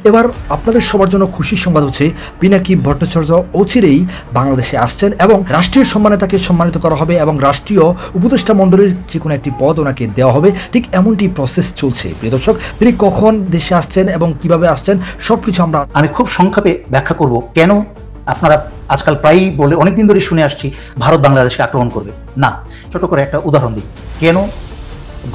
এবার আপনাদের সবার জন্য খুশির সংবাদ হচ্ছে পিনাকি ভট্টাচার্য অচিরেই বাংলাদেশে আসছেন এবং রাষ্ট্রীয় সম্মানে তাকে সম্মানিত করা হবে এবং রাষ্ট্রীয় উপদেষ্টা মণ্ডলীর যে কোনো একটি পদ ওনাকে দেওয়া হবে। ঠিক এমনটি প্রসেস চলছে। প্রিয় দর্শক, তিনি কখন দেশে আসছেন এবং কিভাবে আসছেন সবকিছু আমি খুব সংক্ষেপে ব্যাখ্যা করব কেন আপনারা আজকাল প্রায়ই বলে অনেকদিন ধরে শুনে আসছি ভারত বাংলাদেশকে আক্রমণ করবে না। ছোট করে একটা উদাহরণ দিই, কেন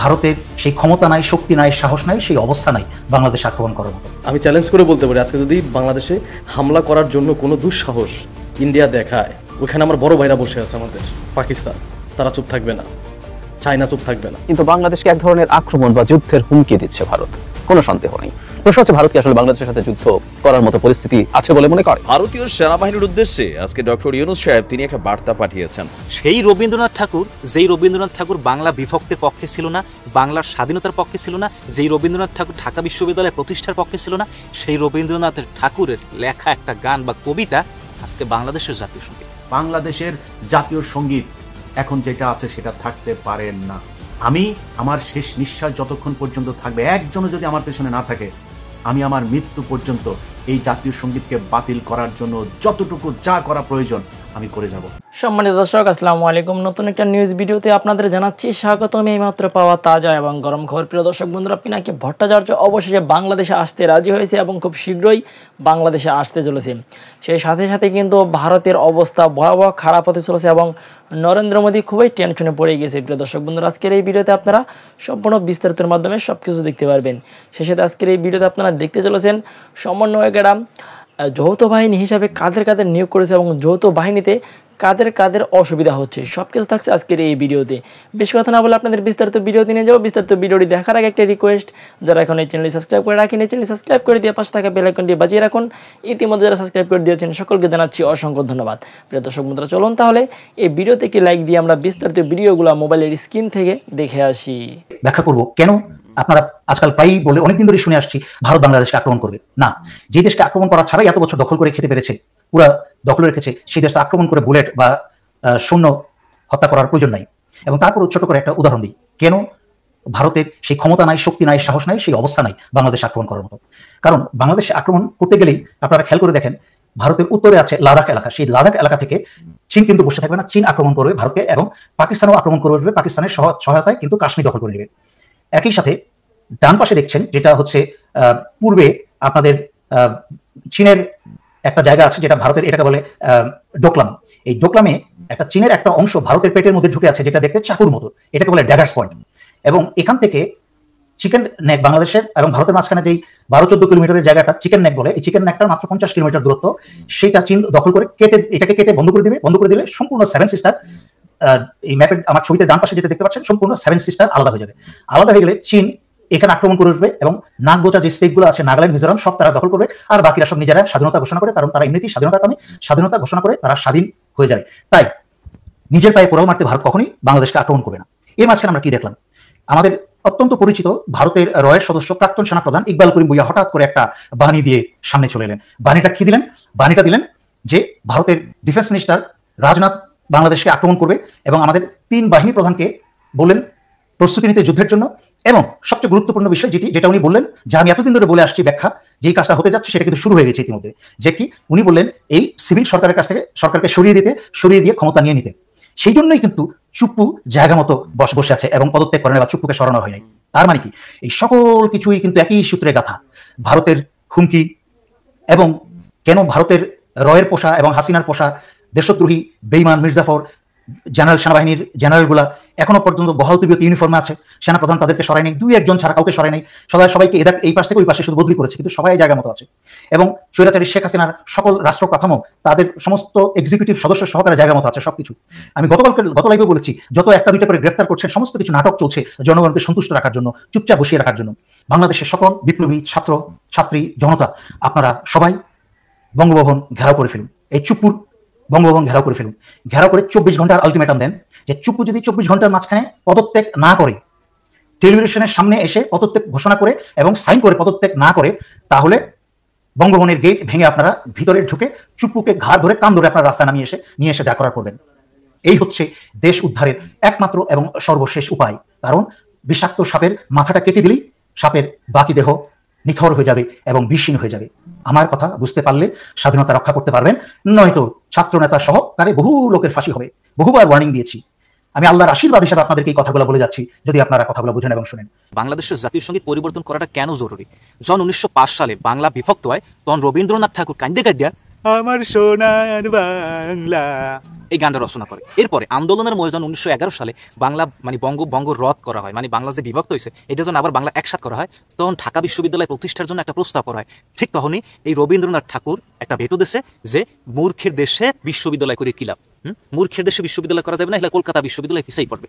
ভারতের সেই ক্ষমতা নাই, শক্তি নাই, সাহস নাই, সেই অবস্থা নাই বাংলাদেশ আক্রমণ করার মতো। আমি চ্যালেঞ্জ করে বলতে পারি, আজকে যদি বাংলাদেশে হামলা করার জন্য কোনো দুঃসাহস ইন্ডিয়া দেখায়, ওইখানে আমার বড় ভাইরা বসে আছে, আমাদের পাকিস্তান, তারা চুপ থাকবে না, চায়না চুপ থাকবে না। কিন্তু বাংলাদেশকে এক ধরনের আক্রমণ বা যুদ্ধের হুমকি দিচ্ছে ভারত, কোনো সন্দেহ নেই। প্রশ্ন হচ্ছে, ভারত কি আসলে বাংলাদেশের সাথে যুদ্ধ করার মতো পরিস্থিতি আছে বলে মনে করে? ভারতীয় সেনাবাহিনীর উদ্দেশ্যে আজকে ডক্টর ইউনূস সাহেব তিনি একটা বার্তা পাঠিয়েছেন। সেই রবীন্দ্রনাথ ঠাকুর বাংলা বিভক্তের পক্ষে ছিল না, বাংলার স্বাধীনতার পক্ষে ছিল না, যেই রবীন্দ্রনাথ ঠাকুর ঢাকা বিশ্ববিদ্যালয় প্রতিষ্ঠার পক্ষে ছিল না, সেই রবীন্দ্রনাথ ঠাকুরের লেখা একটা গান বা কবিতা আজকে বাংলাদেশের জাতীয় সঙ্গীত। বাংলাদেশের জাতীয় সঙ্গীত এখন যেটা আছে সেটা থাকতে পারেন না। আমি আমার শেষ নিঃশ্বাস যতক্ষণ পর্যন্ত থাকবে, একজনও যদি আমার পেছনে না থাকে, আমি আমার মৃত্যু পর্যন্ত এই জাতীয় সঙ্গীতকে বাতিল করার জন্য যতটুকু যা করা প্রয়োজন আমি করে যাব। সম্মানিত দর্শক, আসসালামু আলাইকুম। নতুন একটা নিউজ ভিডিওতে আপনাদের জানাচ্ছি স্বাগতম। এইমাত্র পাওয়া তাজা এবং গরম খবর। প্রিয় দর্শক বন্ধুরা, পিনাকি ভট্টাচার্য অবশেষে বাংলাদেশে আসতে রাজি হয়েছে এবং খুব শীঘ্রই বাংলাদেশে আসতে চলেছে। সেই সাথে সাথে কিন্তু ভারতের অবস্থা ভয়াবহ খারাপ হতে চলেছে এবং নরেন্দ্র মোদী খুবই টেনশনে পড়ে গেছে। প্রিয় দর্শক বন্ধুরা, আজকের এই ভিডিওতে আপনারা সম্পূর্ণ বিস্তারিতের মাধ্যমে সব কিছু দেখতে পারবেন। সেই সাথে আজকের এই ভিডিওতে আপনারা দেখতে চলেছেন সমন্বয়কেরা যৌথ বাহিনী হিসাবে কাদের কাদের নিয়োগ করেছে এবং যৌথ বাহিনীতে কাদের কাদের অসুবিধা হচ্ছে, সব কিছু থাকছে আজকের এই ভিডিওতে। বেশি কথা না বলে আপনাদের বিস্তারিত ভিডিওতে নিয়ে যাবো। বিস্তারিত ভিডিওটি দেখার আগে একটা রিকোয়েস্ট, যারা এখন এই চ্যানেলটি সাবস্ক্রাইব করে রাখেন, এই চ্যানেলটি সাবস্ক্রাইব করে দিয়ে পাশে থাকা বেল আইকনটি বাজিয়ে রাখুন। ইতিমধ্যে যারা সাবস্ক্রাইব করে দিয়েছেন সকলকে জানাচ্ছি অসংখ্য ধন্যবাদ। প্রিয় দর্শক বন্ধুরা, চলুন তাহলে এই ভিডিওতে একটি লাইক দিয়ে আমরা বিস্তারিত ভিডিওগুলো মোবাইলের স্ক্রিন থেকে দেখে আসি। ব্যাখ্যা করব কেন আপনারা আজকাল প্রায়ই বলে অনেকদিন ধরে শুনে আসছি ভারত বাংলাদেশকে আক্রমণ করবে না। যে দেশকে আক্রমণ করা ছাড়াই এত বছর দখল করে খেতে পেরেছে, পুরা দখল রেখেছে, সেই দেশটা আক্রমণ করে বুলেট বা সৈন্য হত্যা করার প্রয়োজন নাই। এবং তারপর ছোট করে একটা উদাহরণ দিই, কেন ভারতের সেই ক্ষমতা নাই, শক্তি নাই, সাহস নাই, সেই অবস্থা নাই বাংলাদেশ আক্রমণ করার মতো। কারণ বাংলাদেশে আক্রমণ করতে গেলেই আপনারা খেয়াল করে দেখেন, ভারতের উত্তরে আছে লাদাখ এলাকা, সেই লাদাখ এলাকা থেকে চীন কিন্তু বসে থাকবে না, চীন আক্রমণ করবে ভারতকে এবং পাকিস্তানও আক্রমণ করে আসবে, পাকিস্তানের সহায়তায় কিন্তু কাশ্মীর দখল করে নেবে। একই সাথে ডান পাশে দেখছেন যেটা হচ্ছে পূর্বে আপনাদের চীনের একটা জায়গা আছে যেটা ভারতের, এটাকে বলে ডোকলাম। এই ডোকলামে একটা চীনের একটা অংশ ভারতের পেটের মধ্যে ঢুকে আছে, যেটা দেখতে চাকুর মতো, এটাকে বলে ড্যাগার্স পয়েন্ট। এবং এখান থেকে চিকেন নেক, বাংলাদেশের এবং ভারতের মাঝখানে যেই 12-14 কিলোমিটারের জায়গাটা চিকেন নেক বলে, এই চিকেন নেকটার মাত্র 50 কিলোমিটার দূরত্ব, সেটা চীন দখল করে এটাকে কেটে বন্ধ করে দিবে। বন্ধ করে দিলে সম্পূর্ণ 7 সিস্টার, এই ম্যাপের আমার ছবিতে ডান পাশে যেটা দেখতে পাচ্ছেন, সম্পূর্ণ 7 সিস্টার আলাদা হয়ে যাবে। আলাদা হয়ে গেলে চীন এখানে আক্রমণ করে আসবে এবং নাগবোচা যে স্টেটগুলো আছে, নাগাল্যান্ড, মিজোরাম, সব তারা দখল করবে, আর বাকিরা সব নিজেরা স্বাধীনতা ঘোষণা করে, কারণ তারা এমনিতেই স্বাধীনতা ঘোষণা করে তারা স্বাধীন হয়ে যায়। তাই নিজের পায়ে কোড়াল মারতে ভারত কখনোই বাংলাদেশকে আক্রমণ করবে না। এর মাঝখানে আমরা কি দেখলাম, আমাদের অত্যন্ত পরিচিত ভারতের রয়ের সদস্য প্রাক্তন সেনাপ্রধান ইকবাল করিম ভুইয়া হঠাৎ করে একটা বাহিনী দিয়ে সামনে চলে এলেন। বাহিনীটা কি দিলেন? বাহিনীটা দিলেন যে ভারতের ডিফেন্স মিনিস্টার রাজনাথ বাংলাদেশকে আক্রমণ করবে এবং আমাদের 3 বাহিনী প্রধানকে বললেন প্রস্তুতি নিতে যুদ্ধের জন্য। এবং সবচেয়ে গুরুত্বপূর্ণ বিষয় যেটা উনি বললেন, যা আমি এতদিন ধরে বলে আসছি ব্যাখ্যা, যেই কাজটা হতে যাচ্ছে সেটা কিন্তু শুরু হয়ে গেছে ইতিমধ্যে, যে কি উনি বললেন এই সিভিল সরকারের কাছ থেকে সরকারকে সরিয়ে দিয়ে ক্ষমতা নিয়ে নিতে। সেই জন্যই কিন্তু চুপ্পু জায়গা মতো বসে আছে এবং পদত্যাগ করেন বা চুপ্পুকে সরানো হয় নাই। তার মানে কি, এই সকল কিছুই কিন্তু একই সূত্রে গাথা। ভারতের হুমকি এবং কেন ভারতের রয়ের পোষা এবং হাসিনার পোষা দেশদ্রোহী বেইমান মির্জাফর জেনারেল, সেনাবাহিনীর জেনারেলগুলা এখনো পর্যন্ত বহাল তবিয়ত ইউনিফর্মে আছে, সেনাপ্রধান তাদেরকে সরায় নেই, 2-1 ছাড়া কাউকে সরায় নেই, সবাইকে এই পাশ থেকে ওই পাশে শুধু বদলি করেছে, কিন্তু সবাই জায়গা মতো আছে। এবং স্বৈরাচারী শেখ হাসিনার সকল রাষ্ট্র কাঠামো, তাদের সমস্ত এক্সিকিউটিভ সদস্য সহকারে জায়গা মতো আছে সবকিছু। আমি গত লাইভে বলেছি, যত 1টা 2টা করে গ্রেফতার করছেন, সমস্ত কিছু নাটক চলছে জনগণকে সন্তুষ্ট রাখার জন্য, চুপচাপ বসিয়ে রাখার জন্য। বাংলাদেশের সকল বিপ্লবী ছাত্র ছাত্রী জনতা, আপনারা সবাই বঙ্গভবন ঘেরাও করে ফেলুন, এই চুপ্পুর বঙ্গভবন ঘেরাও করে ফেলুন। ঘেরাও করে 24 ঘন্টার আলটিমেটাম দেন যে চুপ্পু যদি 24 ঘন্টার মাঝখানে পদত্যাগ না করে, টেলিভিশনের সামনে এসে পদত্যাগ ঘোষণা করে এবং সাইন করে পদত্যাগ না করে, তাহলে বঙ্গভবনের গেট ভেঙে আপনারা ভিতরে ঢুকে চুপ্পুকে ঘাড় ধরে কান ধরে আপনারা রাস্তায় নিয়ে এসে যা করার করবেন। এই হচ্ছে দেশ উদ্ধারের একমাত্র এবং সর্বশেষ উপায়। কারণ বিষাক্ত সাপের মাথাটা কেটে দিলেই সাপের বাকি দেহ নিথর হয়ে যাবে এবং বিচ্ছিন্ন হয়ে যাবে। আমার কথা বুঝতে পারলে স্বাধীনতা রক্ষা করতে পারবেন, নয়তো ছাত্র নেতা সহকারে বহু লোকের ফাঁসি হবে। বহুবার ওয়ার্নিং দিয়েছি। আমি আল্লাহর আশীর্বাদ হিসাবে আপনাদেরকে এই কথাগুলো বলে যাচ্ছি, যদি আপনারা কথাগুলো বুঝেন এবং শুনেন। বাংলাদেশের জাতীয় সঙ্গীত পরিবর্তন করাটা কেন জরুরি? যখন 1905 সালে বাংলা বিভক্ত হয়, তখন রবীন্দ্রনাথ ঠাকুর কান্দে কাটিয়া আমার সোনার বাংলা এই গানটা রচনা করে। এরপরে আন্দোলনের ময়দান 1911 সালে বাংলা মানে বঙ্গ রদ করা হয়, মানে বাংলা যে বিভক্ত হয়েছে এটা যখন আবার বাংলা একসাথ করা হয়, তখন ঢাকা বিশ্ববিদ্যালয় প্রতিষ্ঠার জন্য একটা প্রস্তাব করা হয়। ঠিক তখনই এই রবীন্দ্রনাথ ঠাকুর একটা ভেটো দেশে যে মূর্খের দেশে বিশ্ববিদ্যালয় করে কি লাভ, মূর্খের দেশে বিশ্ববিদ্যালয় করা যাবে না, এগুলো কলকাতা বিশ্ববিদ্যালয় পিছিয়ে পড়বে।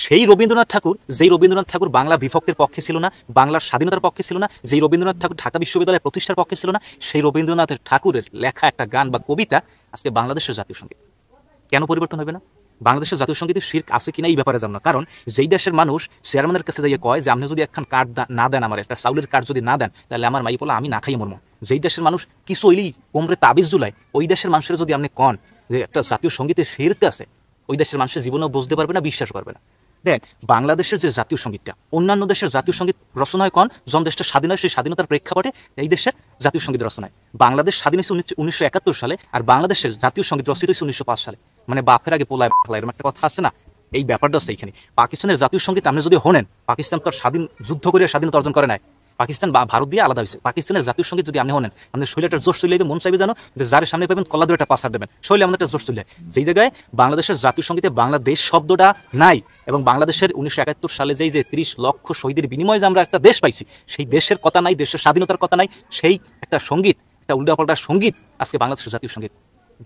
সেই রবীন্দ্রনাথ ঠাকুর, যেই রবীন্দ্রনাথ ঠাকুর বাংলা বিভক্তের পক্ষে ছিল না, বাংলার স্বাধীনতার পক্ষে ছিল না, যেই রবীন্দ্রনাথ ঠাকুর ঢাকা বিশ্ববিদ্যালয় প্রতিষ্ঠার পক্ষে ছিল না, সেই রবীন্দ্রনাথের ঠাকুরের লেখা একটা গান বা কবিতা আজকে বাংলাদেশের জাতীয় সঙ্গীত। কেন পরিবর্তন হবে না? বাংলাদেশের জাতীয় সঙ্গীতে শিরক আছে কিনা এই ব্যাপারে জানো না। কারণ যেই দেশের মানুষ চেয়ারম্যানের কাছে যাইয়ে কয় যে আপনি যদি একখান কার্ড না দেন, আমার একটা চাউলের কার্ড যদি না দেন, তাহলে আমার মাই বলে আমি না খাই মরমো। যেই দেশের মানুষ কিছু হইলেই কোমরে তাবিজ জুলায়, ওই দেশের মানুষের যদি আপনি কন যে একটা জাতীয় সঙ্গীতে শিরক আছে, ওই দেশের মানুষের জীবনেও বুঝতে পারবে না, বিশ্বাস করবে না। দেখ, বাংলাদেশের যে জাতীয় সঙ্গীতটা অন্যান্য দেশের জাতীয় সঙ্গীত রচনা হয় কন যখন দেশটা স্বাধীন হয়, সেই স্বাধীনতার প্রেক্ষাপটে এই দেশের জাতীয় সঙ্গীত রচনায়। বাংলাদেশ স্বাধীন হয়েছে 1971 সালে, আর বাংলাদেশের জাতীয় সঙ্গীত রচিত হয়েছে 1905 সালে। মানে বাপের আগে পোলায় এরকম একটা কথা আছে না, এই ব্যাপারটা হচ্ছে এইখানে। পাকিস্তানের জাতীয় সঙ্গীত আপনি যদি হনেন, পাকিস্তান তো স্বাধীন যুদ্ধ করে স্বাধীনতা অর্জন করে নাই, পাকিস্তান বা ভারত দিয়ে আলাদা হয়েছে। পাকিস্তানের জাতীয় সঙ্গীত যদি আপনি হনেন, আপনি শৈলীটার জোশ চলে মন চাইবে জানো যে যার সামনে পাবেন কলা ধরে একটা পাসার দেবেন, শৈলী আমাদের একটা জোশ চলে। যেই জায়গায় বাংলাদেশের জাতীয় সঙ্গীতে বাংলাদেশ শব্দটা নাই, এবং বাংলাদেশের 1971 সালে যেই যে 30 লক্ষ শহীদের বিনিময়ে যে আমরা একটা দেশ পাইছি, সেই দেশের কথা নাই, দেশের স্বাধীনতার কথা নাই, সেই একটা সঙ্গীত, একটা উল্টাপাল্টা সঙ্গীত আজকে বাংলাদেশের জাতীয় সঙ্গীত।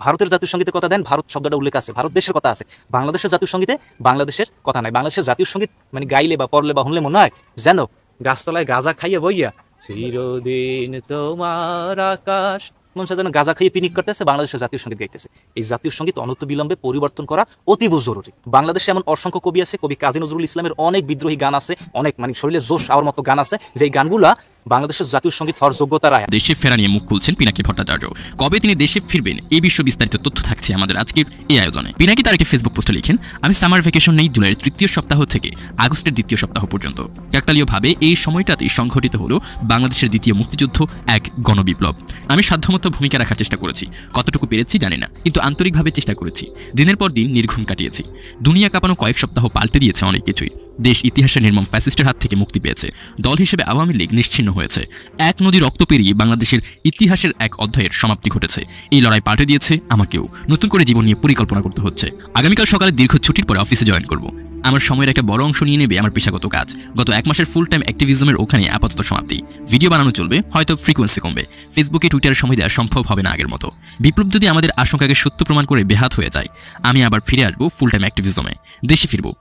ভারতের জাতীয় সঙ্গীতের কথা দেন, ভারত শব্দটা উল্লেখ আছে, ভারত দেশের কথা আছে। বাংলাদেশের জাতীয় সঙ্গীতে বাংলাদেশের কথা নাই। বাংলাদেশের জাতীয় সঙ্গীত মানে গাইলে বা পড়লে বা শুনলে মনে হয় যেন গাছতলায় গাঁজা খাইয়ে বইয়া চিরদিন তোমার আকাশ, মন যেন গাঁজা খাইয়ে পিনিক করতেছে, বাংলাদেশের জাতীয় সঙ্গীত গাইতেছে। এই জাতীয় সঙ্গীত অনন্ত বিলম্বে পরিবর্তন করা অতীব জরুরি। বাংলাদেশে এমন অসংখ্য কবি আছে, কবি কাজী নজরুল ইসলামের অনেক বিদ্রোহী গান আছে, অনেক মানে শরীরে জোশ আওয়ার মতো গান আছে, যেই গানগুলা বাংলাদেশের জাতীয় সঙ্গীত হওয়ার যোগ্যতা রায়। দেশে ফেরা নিয়ে মুখ খুলছেন পিনাকি ভট্টাচার্য। কবে তিনি দেশে ফিরবেন এই বিষয়ে বিস্তারিত তথ্য থাকছে আমাদের আজকের এই আয়োজনে। পিনাকি তার একটি ফেসবুক পোস্টে লিখেন, আমি সামার ভ্যাকেশন নেই জুলাইয়ের 3য় সপ্তাহ থেকে আগস্টের 2য় সপ্তাহ পর্যন্ত। কাকতালীয়ভাবে এই সময়টাতেই সংঘটিত হলো বাংলাদেশের 2য় মুক্তিযুদ্ধ, এক গণবিপ্লব। আমি সাধ্যমতো ভূমিকা রাখার চেষ্টা করেছি, কতটুকু পেরেছি জানি না, কিন্তু আন্তরিকভাবে চেষ্টা করেছি। দিনের পর দিন নির্ঘুম কাটিয়েছি। দুনিয়া কাঁপানো কয়েক সপ্তাহ পাল্টে দিয়েছে অনেক কিছুই। দেশ ইতিহাসের নির্মম ফ্যাসিস্টের হাত থেকে মুক্তি পেয়েছে। দল হিসেবে আওয়ামী লীগ নিশ্চিহ্ন হয়েছে। এক নদী রক্ত পেরিয়ে বাংলাদেশের ইতিহাসের এক অধ্যায়ের সমাপ্তি ঘটেছে। এই লড়াই পাল্টে দিয়েছে আমাকেও। নতুন করে জীবন নিয়ে পরিকল্পনা করতে হচ্ছে। আগামীকাল সকালে দীর্ঘ ছুটির পরে অফিসে জয়েন করব। আমার সময়ের একটা বড় অংশ নিয়ে নেবে আমার পেশাগত কাজ। গত 1 মাসের ফুল টাইম অ্যাক্টিভিজমের ওখানে আপাতত সমাপ্তি। ভিডিও বানানো চলবে, হয়তো ফ্রিকোয়েন্সি কমবে। ফেসবুকে টুইটারে সময় দেওয়া সম্ভব হবে না আগের মতো। বিপ্লব যদি আমাদের আশঙ্কাকে সত্য প্রমাণ করে বেহাত হয়ে যায়, আমি আবার ফিরে আসবো ফুল টাইম অ্যাক্টিভিজমে। দেশে ফিরবো।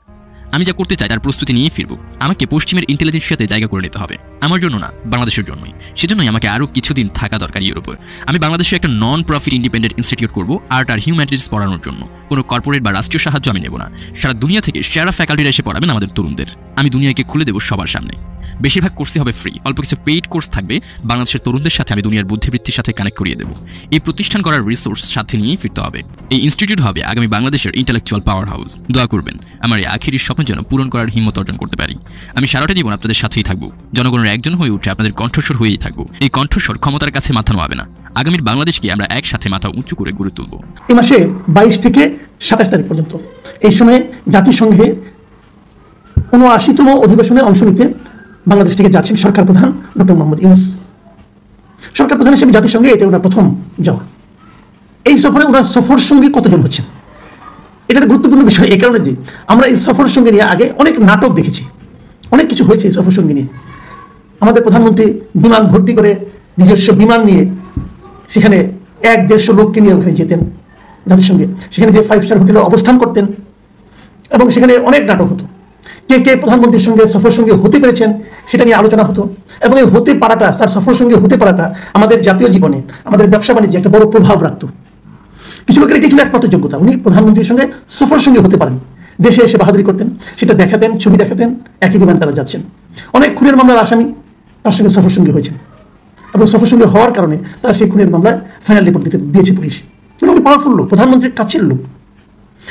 আমি যা করতে চাই তার প্রস্তুতি নিয়ে ফিরব। আমাকে পশ্চিমের ইন্টেলিজেন্সের সাথে জায়গা করে নিতে হবে, আমার জন্য না, বাংলাদেশের জন্যই। সেজন্যই আমাকে আরও কিছুদিন থাকা দরকার ইউরোপে। আমি বাংলাদেশে একটা নন প্রফিট ইন্ডিপেন্ডেন্ট ইনস্টিটিউট করব আর্ট আর হিউম্যানিটিস পড়ানোর জন্য। কোনো কর্পোরেট বা রাষ্ট্রীয় সাহায্য আমি নেব না। সারা দুনিয়া থেকে সেরা ফ্যাকাল্টিরা এসে পড়াবেন আমাদের তরুণদের। আমি দুনিয়াকে খুলে দেবো সবার সামনে। বেশিরভাগ কোর্সই হবে ফ্রি, অল্প কিছু পেইড কোর্স থাকবে। বাংলাদেশের তরুণদের সাথে আমি দুনিয়ার বুদ্ধিবৃত্তির সাথে কানেক্ট করিয়ে দেবো। এই প্রতিষ্ঠান করার রিসোর্স সাথে নিয়েই ফিরতে হবে। এই ইনস্টিটিউট হবে আগামী বাংলাদেশের ইন্টেলেকচুয়াল পাওয়ার হাউস। দোয়া করবেন আমার এই আখিরি স্বপ্ন যেন পূরণ করার হিম্মত অর্জন করতে পারি। আমি সারাটা জীবন আপনাদের সাথেই থাকবো, জনগণের একজন হয়ে উঠে আপনাদের কণ্ঠস্বর হয়েই থাকবো। এই কণ্ঠস্বর ক্ষমতার কাছে মাথা নোয়াবে না। আগামীর বাংলাদেশকে আমরা একসাথে মাথা উঁচু করে গড়ে তুলব। এই মাসে 22 থেকে 27 তারিখ পর্যন্ত এই সময়ে জাতিসংঘের 79তম অধিবেশনে অংশ নিতে বাংলাদেশ থেকে যাচ্ছেন সরকার প্রধান ডক্টর মোহাম্মদ ইউনূস। সরকার প্রধান হিসেবে জাতিসংঘে এটা ওনার প্রথম যাওয়া। এই সফরে ওনার সফর সঙ্গী কতজন হচ্ছেন, এটা একটা গুরুত্বপূর্ণ বিষয়। এই কারণে যে আমরা এই সফর সঙ্গী নিয়ে আগে অনেক নাটক দেখেছি, অনেক কিছু হয়েছে এই সফর সঙ্গী নিয়ে। আমাদের প্রধানমন্ত্রী বিমান ভর্তি করে নিজস্ব বিমান নিয়ে সেখানে 1-150 লোককে নিয়ে ওখানে যেতেন জাতিসংঘে। সেখানে যে 5 স্টার হোটেলে অবস্থান করতেন এবং সেখানে অনেক নাটক হতো। কে কে প্রধানমন্ত্রীর সঙ্গে সফর সঙ্গী হতে পেরেছেন সেটা নিয়ে আলোচনা হতো। এবং এই হতে পারাটা, তার সফর সঙ্গী হতে পারাটা আমাদের জাতীয় জীবনে, আমাদের ব্যবসা বাণিজ্যে একটা বড় প্রভাব রাখত। কিছু লোকের এটি ছিল একমাত্র যোগ্যতা, উনি প্রধানমন্ত্রীর সঙ্গে সফর সঙ্গী হতে পারেন। দেশে এসে বাহাদুরি করতেন, সেটা দেখাতেন, ছবি দেখাতেন, একই বিমানে তারা যাচ্ছেন। অনেক খুনের মামলার আসামি তার সঙ্গে সফর সঙ্গী হয়েছেন এবং সফর সঙ্গী হওয়ার কারণে তারা সেই খুনের মামলায় ফাইনাল রিপোর্ট দিয়েছে পুলিশ। উনি পাওয়ারফুল লোক, প্রধানমন্ত্রীর কাছের লোক।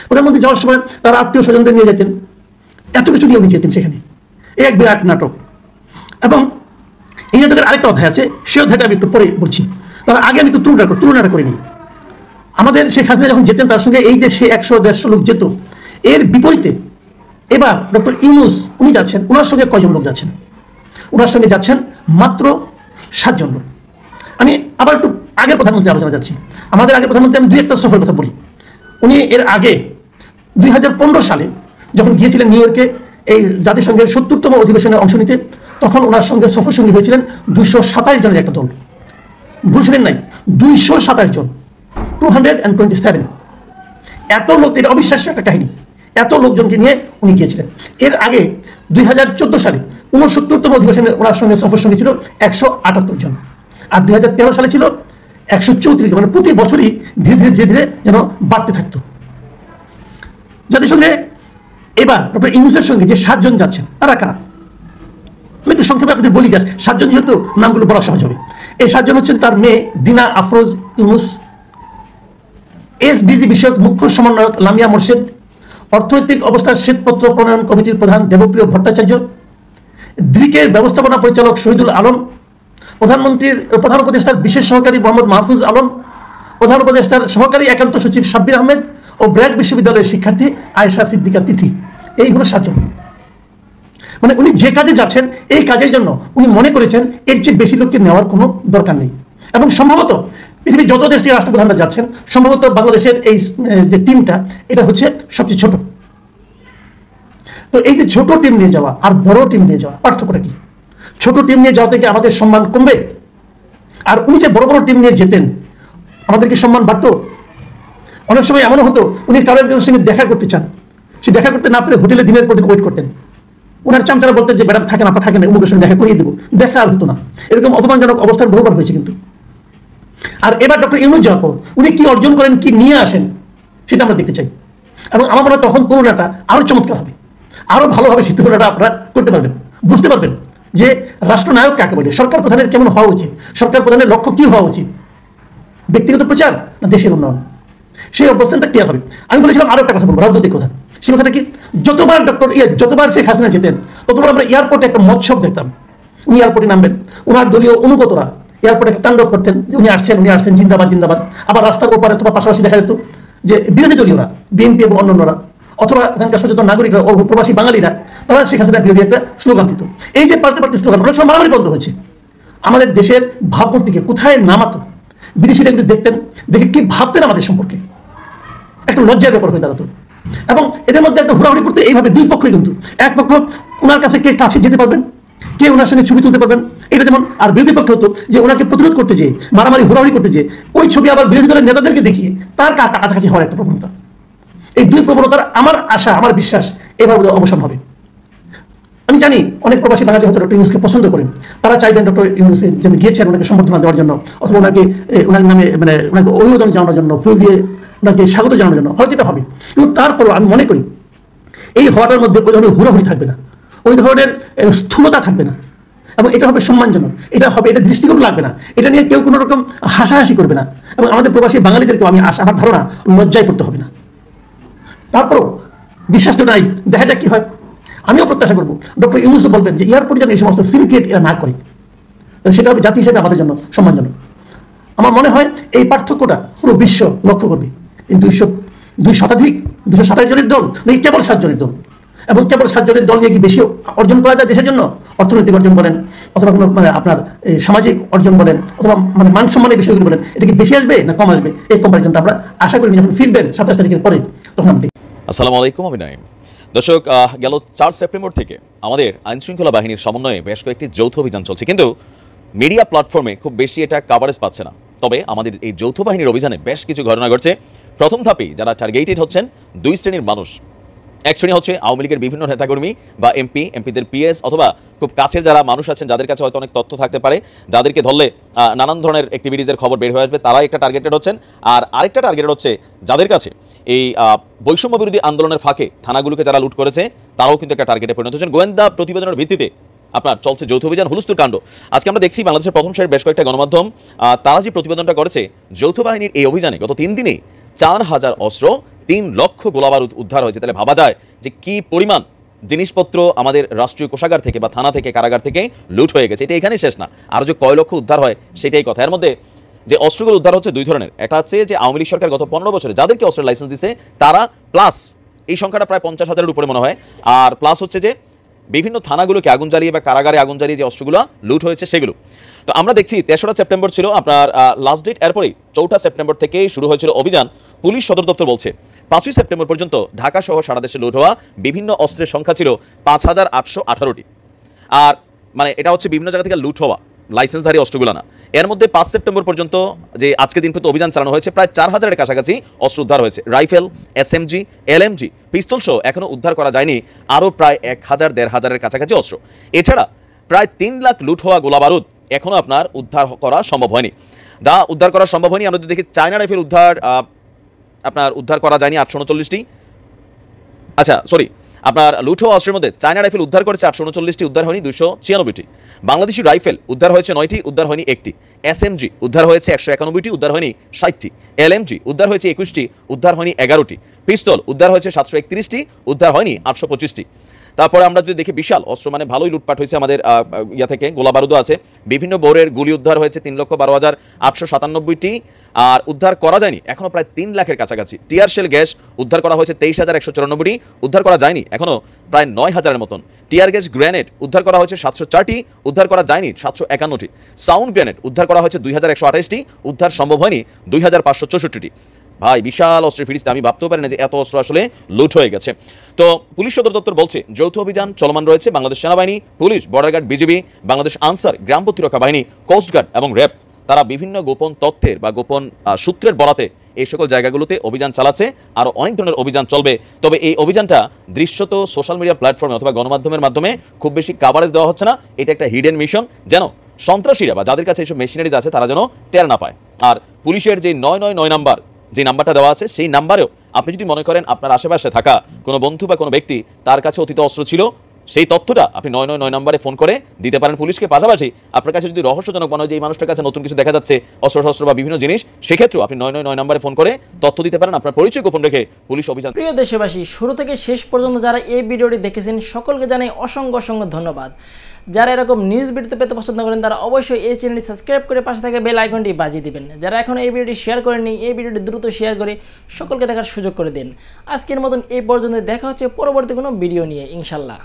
প্রধানমন্ত্রী যাওয়ার সময় তারা আত্মীয় স্বজনদের নিয়ে যেতেন, এত কিছু নিয়ে উনি যেতেন সেখানে। এক বিরাট নাটক। এবং এই নাটকের আরেকটা অধ্যায় আছে, সে অধ্যায়টা আমি একটু পরে বলছি। তার আগে আমি একটু তুলনাটা করে নিই। আমাদের শেখ হাসিনা যখন যেতেন তার সঙ্গে এই যে সে 100-150 লোক যেত, এর বিপরীতে এবার ডক্টর ইউনূস উনি যাচ্ছেন, ওনার সঙ্গে কয়জন লোক যাচ্ছেন? ওনার সঙ্গে যাচ্ছেন মাত্র 7 জন লোক। আমি আবার একটু আগের প্রধানমন্ত্রী আলোচনা যাচ্ছি। আমাদের আগের প্রধানমন্ত্রী, আমি 2-1টা সফরের কথা বলি। উনি এর আগে 2015 সালে যখন গিয়েছিলেন নিউ ইয়র্কে এই জাতিসংঘের 70তম অধিবেশনে অংশ নিতে, তখন ওনার সঙ্গে সফর সঙ্গী হয়েছিলেন 227 জনের একটা দল। ভুল শুনেন নাই, 227 জন, 227। এত লোক, এটা অবিশ্বাস্য একটা কাহিনী। এত লোকজনকে নিয়ে উনি গিয়েছিলেন। এর আগে 2014 সালে 69তম অধিবেশনে ওনার সঙ্গে সফর সঙ্গী ছিল 178 জন, আর 2013 সালে ছিল 134 জন। মানে প্রতি বছরই ধীরে ধীরে ধীরে ধীরে যেন বাড়তে থাকতো। জাতিসংঘে এবার ডক্টর ইউনূসের সঙ্গে যে 7 জন যাচ্ছেন তারা কারা? আমি একটু সংক্ষেপে আপনাদের বলি, 7 জন যেহেতু নামগুলো বলা সহজ হবে। এই 7 জন হচ্ছেন তার মেয়ে দিনা আফরোজ ইউনূস, এসডিজি বিষয়ক মুখ্য সমন্বয়ক লামিয়া মোর্শেদ, অর্থনৈতিক অবস্থার শ্বেতপত্র প্রণয়ন কমিটির প্রধান দেবপ্রিয় ভট্টাচার্য, দ্রিকের ব্যবস্থাপনা পরিচালক শহীদুল আলম, প্রধান উপদেষ্টার বিশেষ সহকারী মোহাম্মদ মাহফুজ আলম, প্রধান উপদেষ্টার সহকারী একান্ত সচিব সাব্বির আহমেদ ও ব্র্যাক বিশ্ববিদ্যালয়ের শিক্ষার্থী আয়েশা সিদ্দিকা তিথি। এই হলো 7 জন। মানে উনি যে কাজে যাচ্ছেন এই কাজের জন্য উনি মনে করেছেন এর চেয়ে বেশি লোককে নেওয়ার কোনো দরকার নেই। এবং সম্ভবত পৃথিবীর যত দেশ থেকে রাষ্ট্রপ্রধানরা যাচ্ছেন, সম্ভবত বাংলাদেশের এই যে টিমটা, এটা হচ্ছে সবচেয়ে ছোট। তো এই যে ছোট টিম নিয়ে যাওয়া আর বড় টিম নিয়ে যাওয়া, পার্থক্যটা কি? ছোট টিম নিয়ে যাওয়া থেকে আমাদের সম্মান কমবে, আর উনি যে বড় বড় টিম নিয়ে যেতেন আমাদেরকে সম্মান বাড়তো। অনেক সময় এমনও হতো উনি কারো একজনের সঙ্গে দেখা করতে চান, সে দেখা করতে না পেরে হোটেলে দিনের পর দিন ওয়েট করতেন। ওনার চামচারা বলতেন যে ম্যাডাম থাকেন, আপনার থাকেন, অমুকের সঙ্গে দেখা করিয়ে দেবো। দেখা আর হতো না। এরকম অপমানজনক অবস্থার বহুবার হয়েছে কিন্তু। আর এবার ডক্টর ইউনূস যাওয়ার পর উনি কি অর্জন করেন, কি নিয়ে আসেন, সেটা আমরা দেখতে চাই। এবং আমার মনে হয় তখন তুলনাটা আরো চমৎকার হবে, আরো ভালোভাবে সেই তুলনাটা আপনারা করতে পারবেন, বুঝতে পারবেন যে রাষ্ট্রনায়ক কাকে বলে, সরকার প্রধানের কেমন হওয়া উচিত, সরকার প্রধানের লক্ষ্য কি হওয়া উচিত, ব্যক্তিগত প্রচার না দেশের উন্নয়ন, সেই অবস্থানটা ক্লিয়ার হবে। আমি বলেছিলাম আরো একটা কথা বলবো, রাজনৈতিক কথা। সে কথাটা কি, যতবার শেখ হাসিনা যেতেন ততবার আমরা এয়ারপোর্টে একটা মৎসব দেখতাম। উনি এয়ারপোর্টে নামবেন, ওনার দলীয় অনুগতরা এয়ারপোর্টে একটা তাণ্ডব করতেন যে উনি আসছেন জিন্দাবাদ জিন্দাবাদ। আবার রাস্তার ওপারে অথবা পাশাপাশি দেখা যেত যে বিরোধী দলীয়রা, বিএনপি এবং অন্যান্যরা, অথবা এখানকার সচেতন নাগরিকরা ও প্রবাসী বাঙালিরা, তারা শেখ হাসিনার বিরোধী একটা স্লোগান দিত। এই যে পাল্টে পাল্টে স্লোগান, অনেক সময় মারামারি বন্ধ হয়েছে। আমাদের দেশের ভাবমূর্তিকে কোথায় নামাতো, বিদেশিরা কিন্তু দেখতেন, দেখে কি ভাবতেন আমাদের সম্পর্কে, একটা লজ্জার ব্যাপার হয়ে দাঁড়াতো। এবং এদের মধ্যে একটা হুড়াহুড়ি করতে এইভাবে দুই পক্ষই, কিন্তু এক পক্ষ ওনার কাছে কে কাছে যেতে পারবেন, কে ওনার সঙ্গে ছবি তুলতে পারবেন, এটা যেমন। আর বিরোধী পক্ষ হতো যে ওনাকে প্রতিরোধ করতে যেয়ে মারামারি হুড়াহুড়ি করতে যেয়ে ওই ছবি আবার বিরোধী দলের নেতাদেরকে দেখিয়ে তার কাছাকাছি হওয়ার একটা প্রবণতা। এই দুই প্রবণতার আমার আশা, আমার বিশ্বাস এবার অবসান হবে। আমি জানি অনেক প্রবাসী বাঙালি হয়তো ডক্টর ইউনূসকে পছন্দ করেন, তারা চাইবেন ডক্টর ইউনূস যেন গিয়েছেন ওনাকে সম্বর্ধনা দেওয়ার জন্য, অথবা ওনাকে ওনার নামে মানে ওনাকে অভিবাদন জানানোর জন্য, ফুল দিয়ে ওনাকে স্বাগত জানানোর জন্য, হয়তো এটা হবে। কিন্তু তারপরও আমি মনে করি এই হওয়াটার মধ্যে ওই ধরনের হুড়াহুড়ি থাকবে না, ওই ধরনের স্থূলতা থাকবে না, এবং এটা হবে সম্মানজনক, এটা হবে, এটা দৃষ্টিকোণ লাগবে না, এটা নিয়ে কেউ কোনো রকম হাসাহাসি করবে না, এবং আমাদের প্রবাসী বাঙালিদেরকেও আমি আমার ধারণা লজ্জায় পড়তে হবে না। তারপরও বিশ্বাস তো নাই, দেখা যাক কি হয়। আমিও প্রত্যাশা করবো ডক্টর ইউনূসও বলবেন যে এয়ারপোর্টে যেন এই সমস্ত সিনক্রিয়েট এরা না করে, সেটা হবে জাতি হিসেবে আমাদের জন্য সম্মানজনক। আমার মনে হয় এই পার্থক্যটা পুরো বিশ্ব লক্ষ্য করবে। এই 227 জনের দল নাকি কেবল 7 জনের দল, এবং কেবল 7 জনের দল নিয়ে কি বেশি অর্জন করা যায় দেশের জন্য, অর্থনৈতিক অর্জন বলেন অথবা কোনো মানে আপনার সামাজিক অর্জন বলেন অথবা মানে মান সম্মানের বিষয়গুলো বলেন, এটা কি বেশি আসবে না কম আসবে, এই কম্পারিজনটা আমরা আশা করি যখন ফিরবেন 27 তারিখের পরে তখন আমরা দেখি। আসসালামু আলাইকুম, আমি নাইম। দর্শক, গেল 4 সেপ্টেম্বর থেকে আমাদের আইনশৃঙ্খলা বাহিনীর সমন্বয়ে বেশ কয়েকটি যৌথ অভিযান চলছে, কিন্তু মিডিয়া প্ল্যাটফর্মে খুব বেশি এটা কাভারেজ পাচ্ছে না। তবে আমাদের এই যৌথ বাহিনীর অভিযানে বেশ কিছু ঘটনা ঘটছে। প্রথম ধাপে যারা টার্গেটেড হচ্ছেন 2 শ্রেণীর মানুষ। এক শ্রেণী হচ্ছে আওয়ামী লীগের বিভিন্ন নেতাকর্মী বা এমপিদের পিএস অথবা খুব কাছের যারা মানুষ আছেন যাদের কাছে হয়তো অনেক তথ্য থাকতে পারে, যাদেরকে ধরলে নানান ধরনের অ্যাক্টিভিটিজের খবর বের হয়ে আসবে, তারাই একটা টার্গেটেড হচ্ছেন। আর আরেকটা টার্গেটেড হচ্ছে যাদের কাছে এই বৈষম্য বিরোধী আন্দোলনের ফাঁকে থানাগুলোকে যারা লুট করেছে তারাও কিন্তু একটা টার্গেটে পরিণত হচ্ছেন। গোয়েন্দা প্রতিবেদনের ভিত্তিতে আপনার চলছে যৌথ অভিযান হুলস্থুল কাণ্ড। আজকে আমরা দেখছি বাংলাদেশের প্রথম সারির বেশ কয়েকটা গণমাধ্যম তারা যে প্রতিবেদনটা করেছে, যৌথ বাহিনীর এই অভিযানে গত 3 দিনে 4000 অস্ত্র, 3 লক্ষ গোলাবারুদ উদ্ধার হয়েছে। তাহলে ভাবা যায় যে কি পরিমাণ জিনিসপত্র আমাদের রাষ্ট্রীয় কোষাগার থেকে বা থানা থেকে কারাগার থেকে লুট হয়ে গেছে। এটা এখানেই শেষ না, আরও যে কয় লক্ষ উদ্ধার হয় সেটাই কথা। এর মধ্যে যে অস্ত্রগুলো উদ্ধার হচ্ছে দুই ধরনের, একটা হচ্ছে যে আওয়ামী লীগ সরকার গত 15 বছরে যাদেরকে অস্ত্রের লাইসেন্স দিছে তারা, প্লাস এই সংখ্যাটা প্রায় 50,000-এর উপরে মনে হয়, আর প্লাস হচ্ছে যে বিভিন্ন থানাগুলোকে আগুন জ্বালিয়ে বা কারাগারে আগুন জ্বালিয়ে যে অস্ত্রগুলো লুট হয়েছে সেগুলো। তো আমরা দেখছি 3রা সেপ্টেম্বর ছিল আপনার লাস্ট ডেট, এরপরেই 4টা সেপ্টেম্বর থেকেই শুরু হয়েছিল অভিযান। পুলিশ সদর দপ্তর বলছে 5ই সেপ্টেম্বর পর্যন্ত ঢাকা সহ সারা দেশে লুট হওয়া বিভিন্ন অস্ত্রের সংখ্যা ছিল 5,818টি। আর মানে এটা হচ্ছে বিভিন্ন জায়গা থেকে লুট হওয়া লাইসেন্সধারী অস্ত্রগুলো না। এর মধ্যে 5 সেপ্টেম্বর পর্যন্ত যে আজকে দিন পর্যন্ত অভিযান চালানো হয়েছে প্রায় 4,000-এর কাছাকাছি অস্ত্র উদ্ধার হয়েছে। রাইফেল, SMG, LMG, পিস্তল সহ এখনও উদ্ধার করা যায়নি আরও প্রায় 1,000-1,500-এর কাছাকাছি অস্ত্র। এছাড়া প্রায় 3 লাখ লুট হওয়া গোলাবারুদ এখনও আপনার উদ্ধার করা সম্ভব হয়নি। যা উদ্ধার করা সম্ভব হয়নি আমরা যদি দেখি, চায়না রাইফেল উদ্ধার করা যায়নি 839টি। আচ্ছা সরি, আপনার লুট হওয়া অস্ত্রের মধ্যে চায়না রাইফেল উদ্ধার করেছে 839টি, উদ্ধার হয়নি 296টি। বাংলাদেশি রাইফেল উদ্ধার হয়েছে 9টি, উদ্ধার হয়নি 1টি। SMG উদ্ধার হয়েছে 191টি, উদ্ধার হয়নি 60টি। LMG উদ্ধার হয়েছে 21টি, উদ্ধার হয়নি 11টি। পিস্তল উদ্ধার হয়েছে 731টি, উদ্ধার হয়নি 825টি। তারপরে আমরা যদি দেখি বিশাল অস্ত্র মানে ভালোই লুটপাট হয়েছে আমাদের ইয়া থেকে, গোলা বারুদও আছে। বিভিন্ন বোরের গুলি উদ্ধার হয়েছে 3,12,897টি, আর উদ্ধার করা যায়নি এখনও প্রায় 3 লাখের কাছাকাছি। টিয়ার শেল গ্যাস উদ্ধার করা হয়েছে 23,194টি, উদ্ধার করা যায়নি এখনও প্রায় 9,000-এর মতন। টিয়ার গ্যাস গ্রেনেড উদ্ধার করা হয়েছে 704টি, উদ্ধার করা যায়নি 751টি। সাউন্ড গ্রেনেড উদ্ধার করা হয়েছে 2,128টি, উদ্ধার সম্ভব হয়নি 2,564টি। ভাই বিশাল অস্ত্রের ফিরিস্তে, আমি ভাবতেও পারি না যে এত অস্ত্র আসলে লুট হয়ে গেছে। তো পুলিশ সদর দপ্তর বলছে যৌথ অভিযান চলমান রয়েছে। বাংলাদেশ সেনাবাহিনী, police, border guard, BGB, Bangladesh Ansar, গ্রাম প্রতিরক্ষা বাহিনী, কোস্টগার্ড এবং র্যাব, তারা বিভিন্ন গোপন তথ্যের বা গোপন সূত্রের বরাতে এই সকল জায়গাগুলোতে অভিযান চালাচ্ছে। আরও অনেক ধরনের অভিযান চলবে। তবে এই অভিযানটা দৃশ্যত সোশ্যাল মিডিয়া প্ল্যাটফর্মে অথবা গণমাধ্যমের মাধ্যমে খুব বেশি কাভারেজ দেওয়া হচ্ছে না। এটা একটা হিডেন মিশন, যেন সন্ত্রাসীরা বা যাদের কাছে এইসব মেশিনারিজ আছে তারা যেন টের না পায়। আর পুলিশের যে 999 নাম্বার, যে নাম্বারটা দেওয়া আছে, সেই নাম্বারেও আপনি যদি মনে করেন আপনার আশেপাশে থাকা কোনো বন্ধু বা কোনো ব্যক্তি তার কাছে অতীত অস্ত্র ছিল, সেই তথ্যটা আপনি 999 নম্বরে ফোন করে দিতে পারেন পুলিশকে। পাশাপাশি আপনার কাছে যদি রহস্যজনক মনে হয় যে এই মানুষটার কাছে নতুন কিছু দেখা যাচ্ছে, অস্ত্র বা বিভিন্ন জিনিস, সেক্ষেত্রেও আপনি 999 নম্বরে ফোন করে তথ্য দিতে পারেন। আপনার পরিচয় গোপন রেখে পুলিশ অভিযান। প্রিয় দেশবাসী, শুরু থেকে শেষ পর্যন্ত যারা এই ভিডিওটি দেখেছেন সকলকে জানাই অসংখ্য ধন্যবাদ। যারা এরকম নিউজ ভিডিওতে পেতে পছন্দ করেন তারা অবশ্যই এই চ্যানেলটি সাবস্ক্রাইব করে পাশে থাকা বেল আইকনটি বাজিয়ে দিবেন। যারা এখনও এই ভিডিওটি শেয়ার করেননি, এই ভিডিওটি দ্রুত শেয়ার করে সকলকে দেখার সুযোগ করে দিন। আজকের মতন এই পর্যন্ত, দেখা হচ্ছে পরবর্তী কোনো ভিডিও নিয়ে ইনশাল্লাহ।